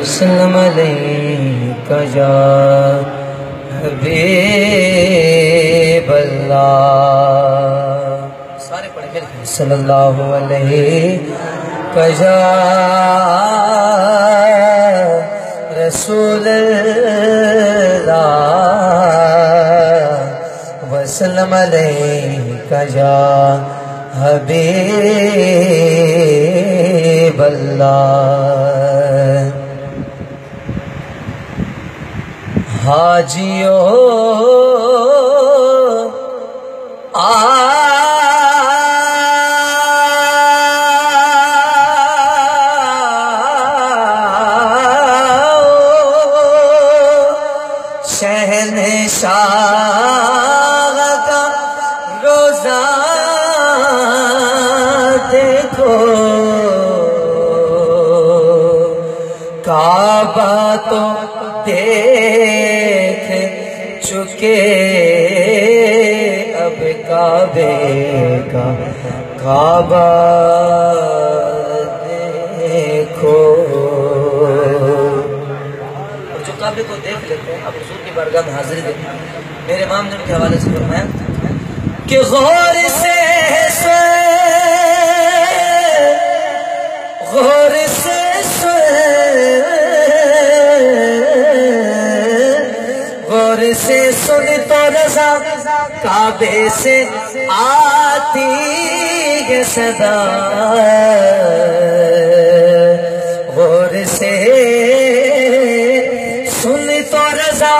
وسلم علیکہ یا حبیب اللہ. سارے پڑھیں مل کے صلی اللہ علیہ یا رسول اللہ وسلم علیکہ یا حبیب اللہ. حاجیو شہنشاہ کا روزہ دیکھو کعبہ تو دیکھ چکے اب کعبے کا کعبہ دیکھو. اور جو کعبے کو دیکھ لیتے ہیں اب حضور کی بارگاہ میں حاضری دیتے ہیں. میرے امام نے ان کے حوالے سے فرمایا کہ غور سے سن تو رضا کعبے سے آتی ہے صدا. غور سے سن تو رضا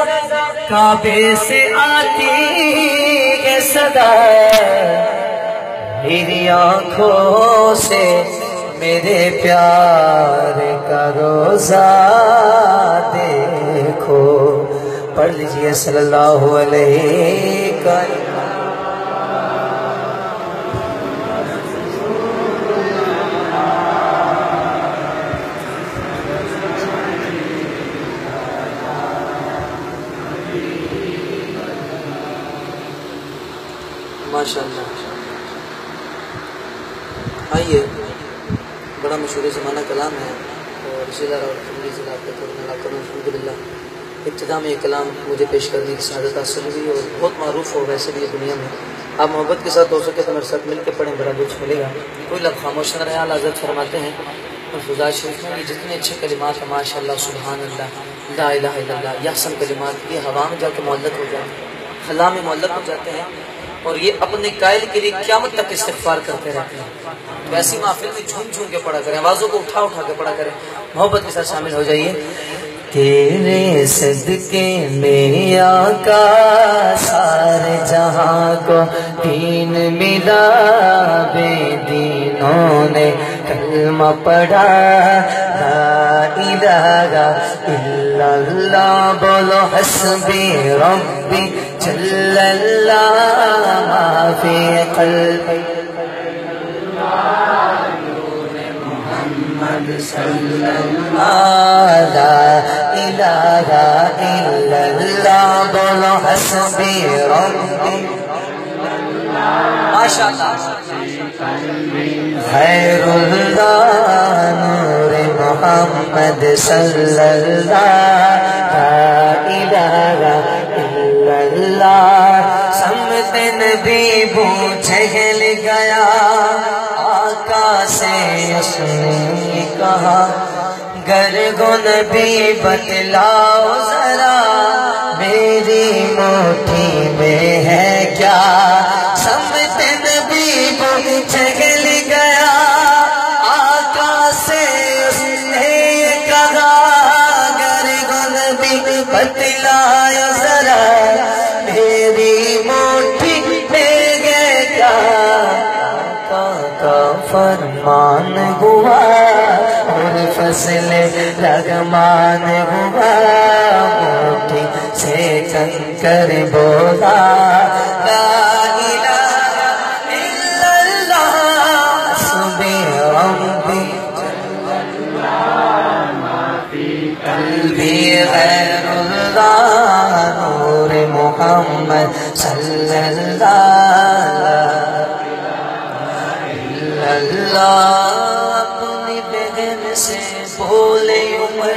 کعبے سے آتی ہے صدا. میری آنکھوں سے میرے پیار کا روزہ دیکھو. پڑھ لیجئے صلی اللہ علیہ ماشاءاللہ. آئیے بڑا مشہور زمانہ کلام ہے اور اسی طرح الحمدللہ ابتدا میں یہ کلام مجھے پیش کرنے کی سعادت حاصل ہوئی اور بہت معروف ہو ویسے بھی یہ دنیا میں. آپ محبت کے ساتھ ہو سکے تو میرے ساتھ مل کے پڑھیں بڑا کچھ ملے گا. کوئی لفظ خاموش نہ رہے. اعلیٰ حضرت فرماتے ہیں فضائل شریف میں یہ جتنے اچھے کلمات ہیں ماشاء اللہ سبحان اللہ لا الہ الا اللہ یہ حسن کلمات یہ ہوا میں جا کے معلق ہو جاتے ہیں خلا میں معلق ہو جاتے ہیں اور یہ اپنے قائل کے لیے قیامت تک استغفار کرتے رہتے ہیں. ویسی محفل میں جھوم جھوم کے پڑھا کریں آوازوں کو اٹھا اٹھا کے پڑھا کریں. محبت کے ساتھ شامل ہو جائیے. تیرے صدقے میں آقا سارے جہاں کو دین ملا بے دینوں نے کلمہ پڑھا لا الہ الا اللہ بولو حسبی ربی جل اللہ ما فی قلبی صلی اللہ لا الہ الا اللہ بولو حسبی ربی ماشاءاللہ. خیر اللہ نور محمد صلی اللہ لا الہ الا اللہ. سمت نبی پوچھے گل گیا آقا سے اس نے کہا گر گو نبی بتلاؤ ذرا میری مٹھی میں ہے کیا. سمت نبی پوچھے گل گیا آقا سے اس نے کہا گر گو نبی بتلاؤ ذرا میری مٹھی میں ہے کیا. فرمان ہوا اور فصل رغمان ہوا مٹھی سے کنکر بولا لا الہ الا اللہ حسبی ربی قلبی غیر اللہ نور محمد صلی اللہ اللہ. اپنی بہن سے بولے عمر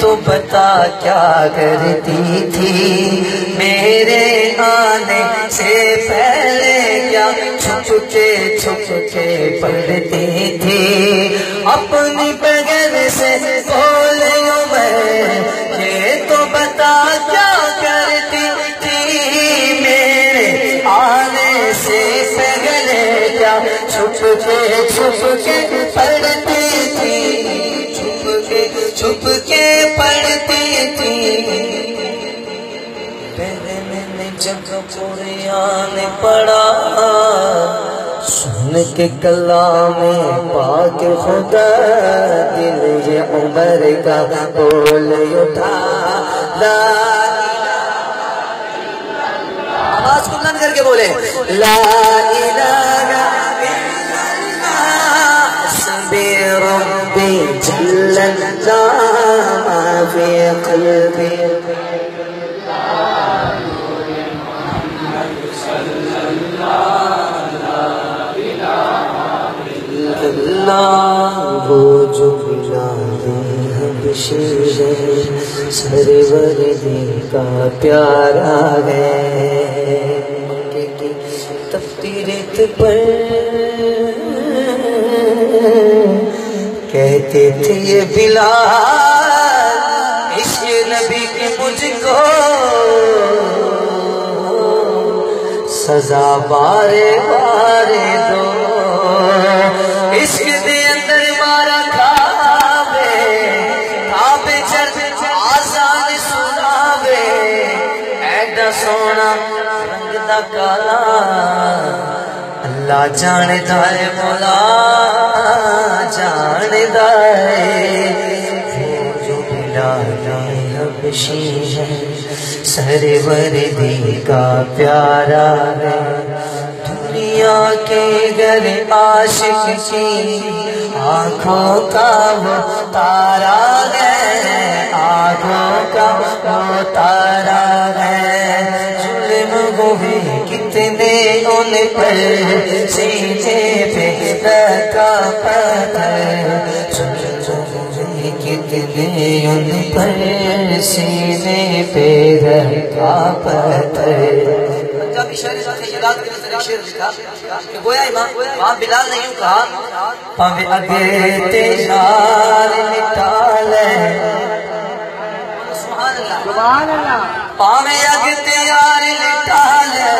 تو بتا کیا کرتی تھی میرے آنے سے پہلے کیا چھپ کے پڑھتی تھی اپنی بغل سے بولیوں میں یہ تو بتا کیا کرتی تھی میرے آنے سے پہلے کیا چھپ کے پڑھتی تھی چھپ کے پڑھتی تھی پہلے میں نے جب قرآن پڑھا سن کے کلام پاک خدا دل یہ عمر کا بول اٹھا لا آواز کو بلند کر کے بولے لا الہ الا اللہ حسبی ربی جل اللہ ما فی قلبی وہ جو بلال حبشی ہے سرور دین کا پیارا ہے مکے کی تپتی ریت پر کہتے تھے یہ بلال عشق نبی کے مجھ کو سزا بارے بارے دو عشق دے اندر مارا کعبے چرچ آزان سناوے ایڈا سونا رنگ دا کالا اللہ جاندہ ہے مولا جاندہ ہے وہ جو بلال حبشی ہے سرور دین کا پیارا ہے دنیا کے گر عاشق کی آنکھوں کا وہ تارا ہے آنکھوں کا وہ تارا ہے ظلم ہوئے کتنے ان پر سینے پہ رکھا پتھر کتنے ان پر سینے پہ رکھا پتھر پنجابی شاعر شعر لکھا کہ گویا امام بلال نے یوں کہا پاوے اگے تے یار نکالے سبحان اللہ پاوے اگے تے یار نکالے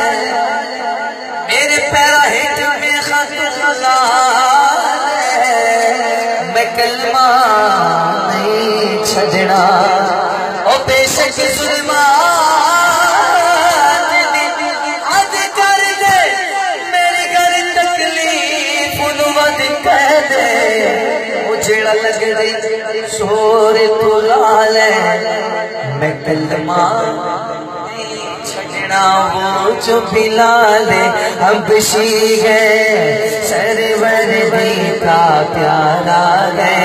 میرے پیرا ہٹ میں خط خزانے میں کلمہ نہیں چھڑنا او بے شک ظلمان جڑا لگ رہی شور تو لالے میں کلمہ چھڑنا وہ جو بلال حبشی ہے سرور دین کا پیارا ہے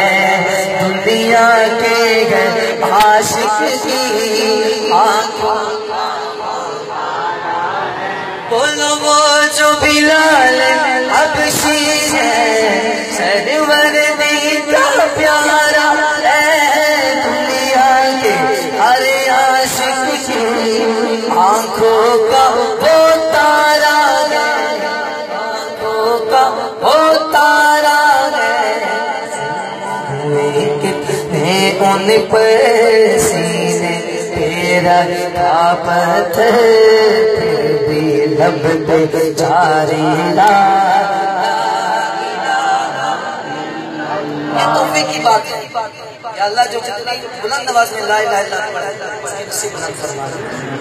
دنیا کے گھر عاشق کی آنکھوں بولو وہ جو بلال حبشی ہے سرور دین کا پیارا ہے دنیا کے ہر عاشق کی آنکھوں کا وہ تارا ہے آنکھوں کا وہ تارا ہے کتنے ان پر سینے تیرا کا پتھر بھی لب پہ جاری یہ تحفے کی بات ہے یا اللہ جو جتنی بلند آواز میں لا الہ الا اللہ پڑھا سے بلند فرما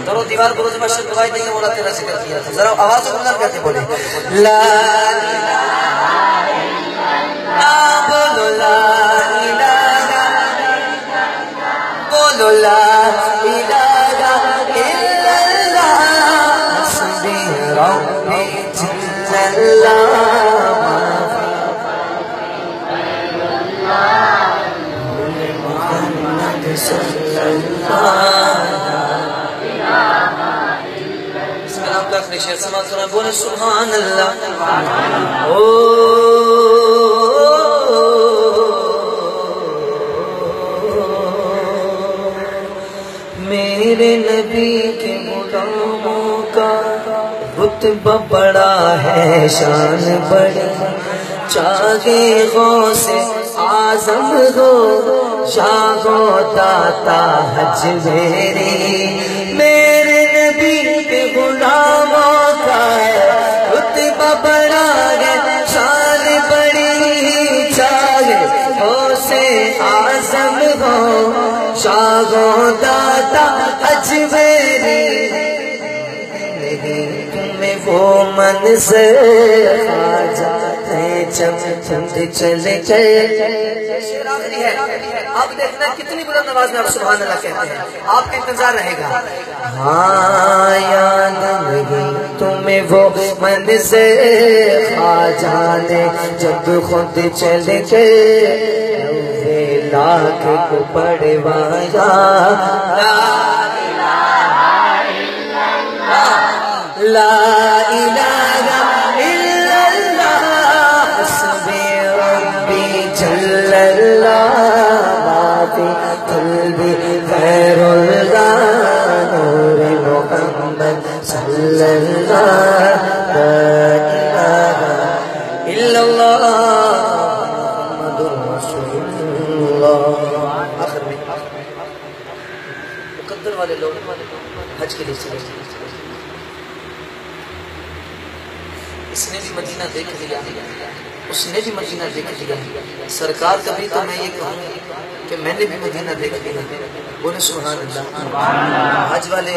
درو دیوار بروز بشر دعائی دیں گے مولا تیرا ذکر کیا تھا ذرا آواز کو بلند کرتے بولے لا الہ بولو لا الہ بولو لا الہ الا اللہ حسبی ربی جل اللہ بولے سبحان اللہ مقاموں کا رتبہ بڑا ہے، شان بڑی، چاہے غوث اعظم ہو شاہ و داتا حج میرے نبی کے غلاموں کا رتبہ بڑا ہے، شان بڑی، چاہے غوث اعظم ہو شاہ و داتا حج تمہیں وہ منظر آ جاتے جب چند چلے گئے. آپ دیکھنا کتنی بلند آواز میں آپ سبحان اللہ کہتے ہیں، آپ کا انتظار رہے گا. ہاں یاد نہیں تمہیں وہ منظر آ جانے جب خود چلے گئے، لاکھ کو پڑھوایا لا الہ الا اللہ حسبی ربی جل اللہ ما فی قلبی غیر اللہ نور محمد صلی اللہ لا الہ الا اللہ محمد رسول اللہ. آخر میں مقدر والے لوگ حج کے لیے چلے، اس نے بھی مدینہ دیکھ لیا، اس نے بھی مدینہ دیکھ لیا. سرکار کبھی تو میں یہ کہوں کہ میں نے بھی مدینہ دیکھ لیا. بولے سبحان اللہ. حج والے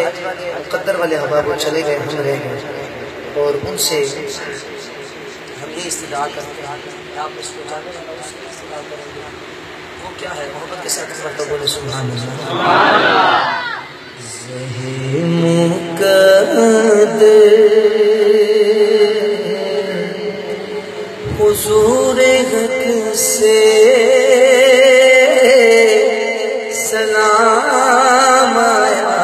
مقدر والے احباب چلے گئے، ہم رہ گئے، اور ان سے ہم یہ استدعا کرتے ہیں کہ آپ اس کو جانے والے اس کی استدعا کریں گے. وہ کیا ہے؟ محبت کے ساتھ کرتا. بولے سبحان اللہ. حضور حق سے سلام آیا،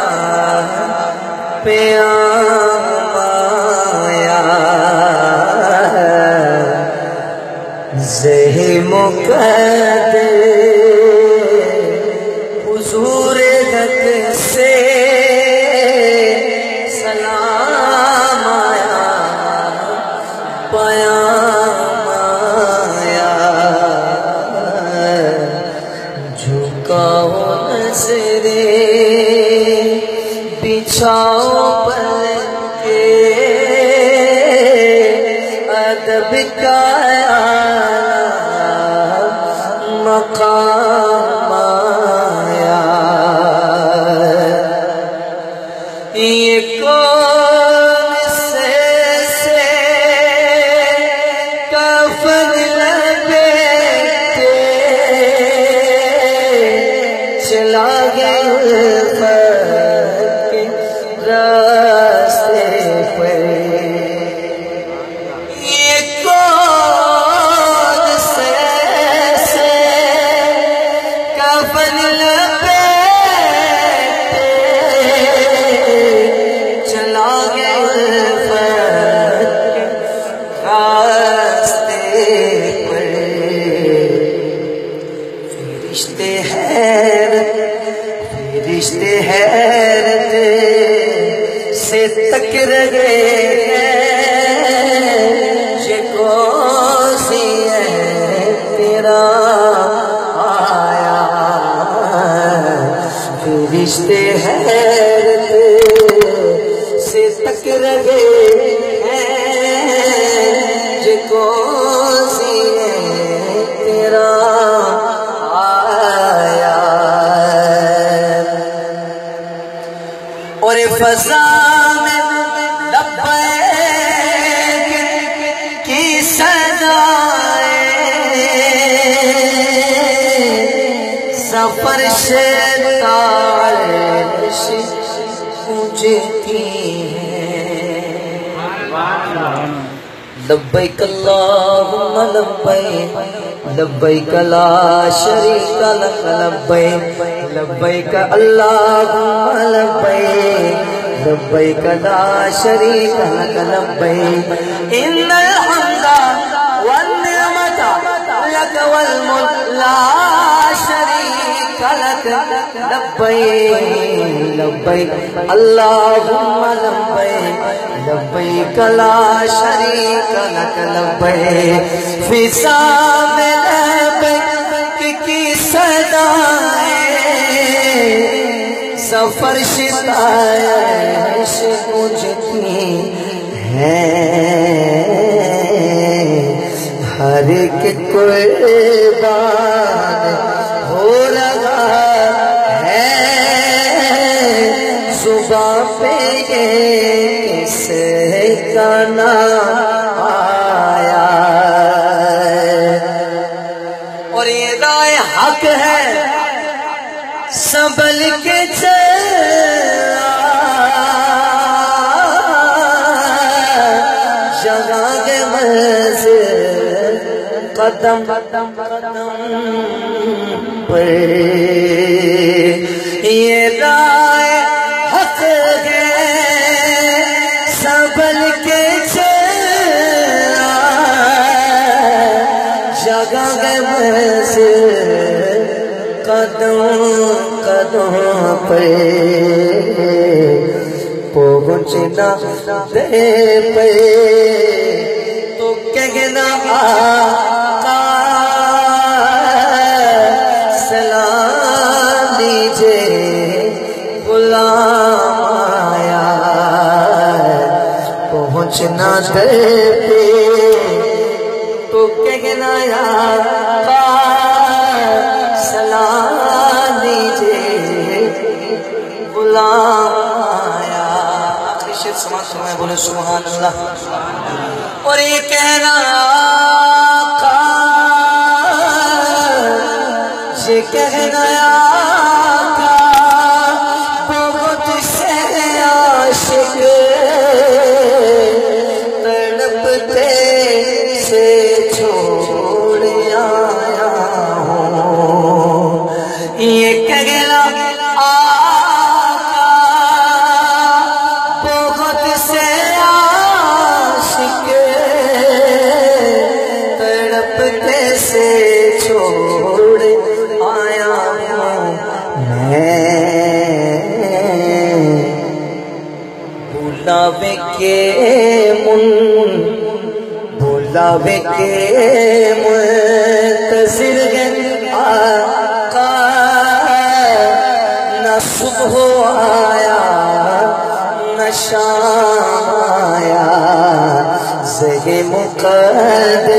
پیام آیا، زہ مقدر حضور حق سے سلام آیا، پیام آیا، جھکاؤ نظریں بچھاؤ پلنگ کے، ادب کا مقام آیا. یہ کون سے کفن لپیٹے چلا گیا خط کے راستے پر. یہ کون سے کفن لپیٹے چلا گیا خط کے راستے پر. فرشتے حیرت سے تک رہے ہیں، یہ کون سی ہے تیرا آیا. فرشتے حیرت سے تک رہے ہیں، یہ کون سی ہے تیرا آیا. اور فضا میں لبیک کی صدائیں سفر سے تارش گونجتی ہیں. لبیک اللہم لبیک لبیک لا شریک لک لبیک لبیک اللہم لبیک لبیک لا شریک لک لبیک ان الحمد والنعمت لک والملک لا شریک لک لبیک لبیک اللہم لبیک لبیک لا شریک لک لبیک فضا میں لبیک کی صدائیں سفر شتائش مجھتی ہیں ہر ایک قربان ہو رہا ہے زباں پہ یہ کس کا نام آیا اور یہ رائے حق ہے سنبھل کے چلا جگہ کے منزل قدم قدم پر یہ رائے حق ہے سنبھل کے چلا جگہ کے منزل قدم قدم پر پہنچنا دے پہ تو کہنا آقا سلام دیجئے غلام آیا پہنچنا دے پہ تو کہنا آقا سلام دیجئے غلام آیا آخری شیر سماعت فرمائے بولے سبحان اللہ اور یہ کہنا آقا یہ کہنا آقا بہت سے عاشق تڑپتے سے چھوڑ آیا ہوں یہ کہنا آقا بہت سے عاشق تڑپتے سے چھوڑ آیا ہوں میں بلاوے کے منتظر ہیں آقا نہ صبح آیا نہ شام آیا زہ مقدر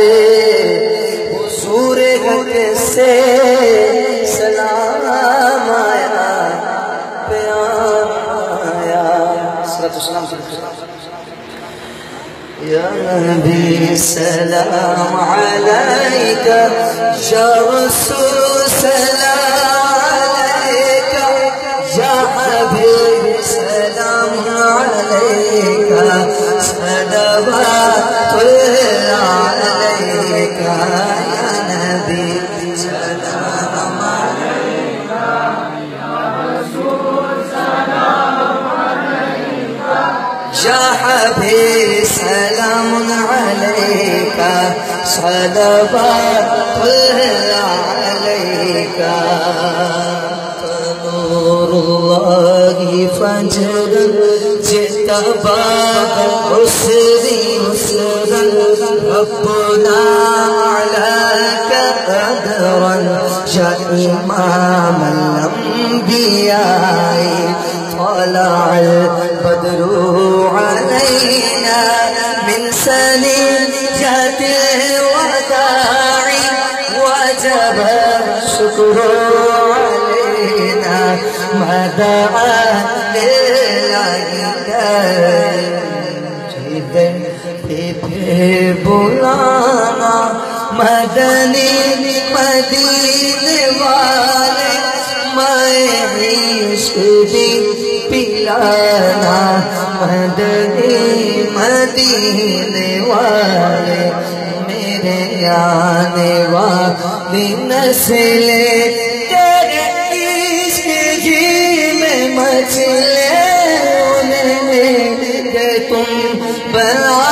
حضور حق سے سلام آیا پیام آیا صلاۃ والسلام یا نبی سلام علیک یا رسول سلام علیک یا حبیب سلام علیک صلوات اللہ علیک یا نبی سلام علیک یا رسول سلام علیک یا حبیب سلام علیک صلوات اللہ علیک نور اللہ فجر جتبا حسنی حسنا ربنا علاك قدرا یا امام الانبیاء طلع البدر علينا من ثنيات الوداع وجب الشكر علينا ما دعا لله پھر بلانا مدنی مدینے والے میں عشق بھی پلانا مدنی مدینے والے میرے آنے والی نسلیں تیرے عشق جی میں مچلے انہیں کہ تم بلانا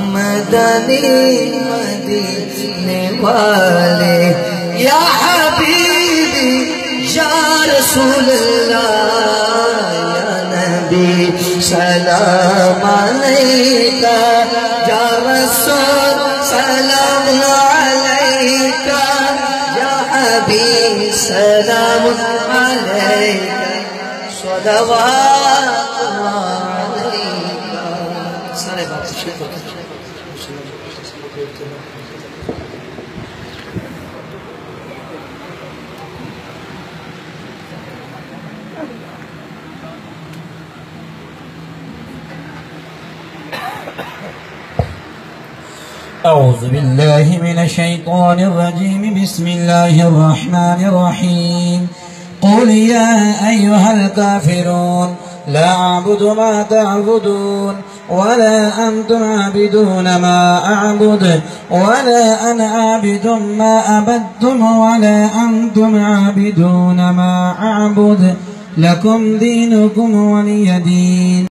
مدنی مدینے والے یا حبیبی یا رسول اللہ یا نبی سلام علیکہ یا رسول سلام علیکہ یا حبیب سلام علیکہ صلوات علیکہ. سارے بات شکر أعوذ بالله من الشيطان الرجيم. بسم الله الرحمن الرحيم. قل يا أيها الكافرون لا أعبد ما تعبدون ولا أنتم عابدون ما أعبد ولا أنا عابد ما عبدتم ولا أنتم عابدون ما أعبد لكم دينكم ولي دين.